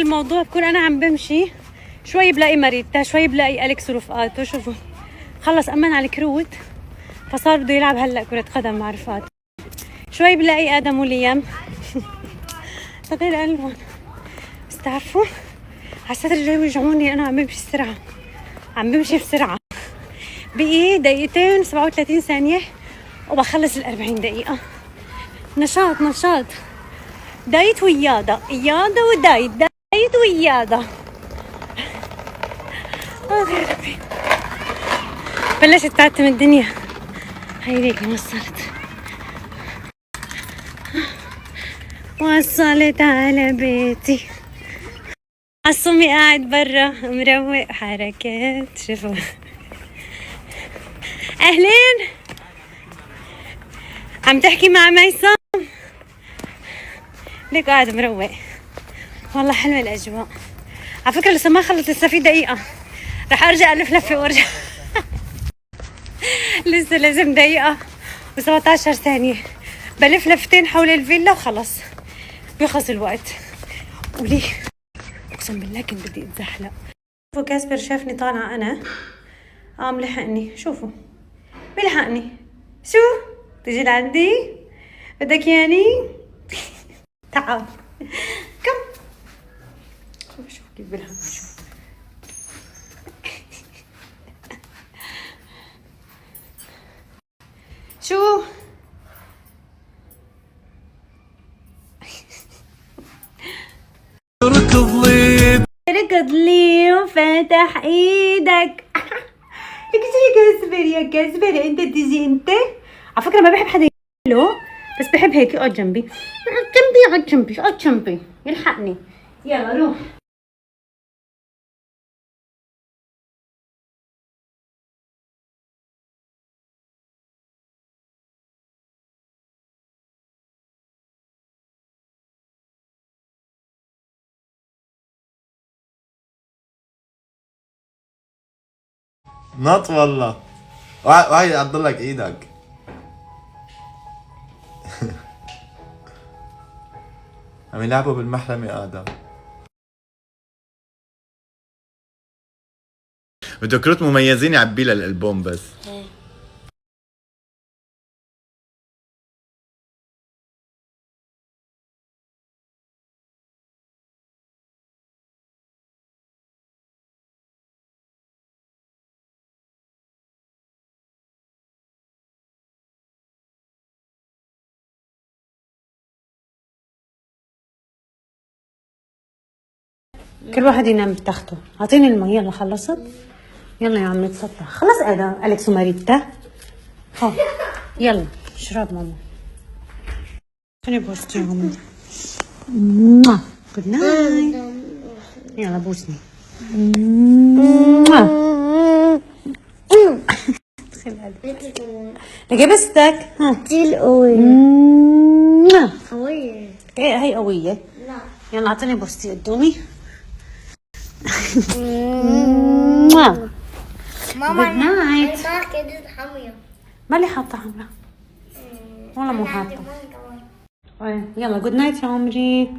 الموضوع بكون انا عم بمشي شوي بلاقي ماريتا، شوي بلاقي أليكس ورفقاته. شوفوا خلص امن على الكروت فصار بده يلعب هلا كرة قدم مع رفقاته. شوي بلاقي ادم وليام تغير الوان. بس تعرفوا على السطر الجاي بيوجعوني، انا عم بمشي بسرعة، عم بمشي بسرعة. بقي دقيقتين 37 ثانية وبخلص 40 دقيقة. نشاط نشاط، دايت وياضة، ياضة ودايت، دايت وياضة. يا ربي بلشت تعتم الدنيا. هاي ليك وصلت على بيتي. عصومي قاعد برا مروق حركات. شوفوا اهلين، عم تحكي مع ميسم؟ ليك قاعد مروق. والله حلوة الاجواء. على فكرة لسه ما خلص، لسه في دقيقة رح ارجع الف لفة وارجع. لسه لازم دقيقة و17 ثانية بلف لفتين حول الفيلا وخلص بيخلص الوقت. وليه اقسم بالله كنت بدي اتزحلق. شوفوا كاسبر شافني طالعة انا قام لحقني. شوفوا بيلحقني. شو تجي لعندي؟ بدك ياني؟ تعال كم. شوف كيف بيلحقني. شو ركض لي وفتح ايدك. لك يا كاسبر، يا كاسبر انت تجي انت. على فكره ما بحب حدا له، بس بحب هيك يقعد جنبي، يقعد جنبي، يقعد جنبي، يقعد جنبي، يلحقني. يلا روح. نط والله. وهي يعضل لك ايدك. عم يلعبوا بالمحرمة ادم. بده كروت مميزين يعبي لها الالبوم بس. كل واحد ينام بتخته. اعطيني المي. يلا خلصت. يلا يا عم نتسطح. خلص ادم اليكس وماريتا. ها يلا اشرب ماما. خليني بوستيهم. جود نايت. يلا بوسني. لبستك. ها دي القوية. قوية. ايه هي قوية. لا. يلا اعطيني بوستي قدامي. ماما Good night. ما كده حامية. مالي حاطة حمرا والله مو حاطة. يلا جود نايت يا عمري.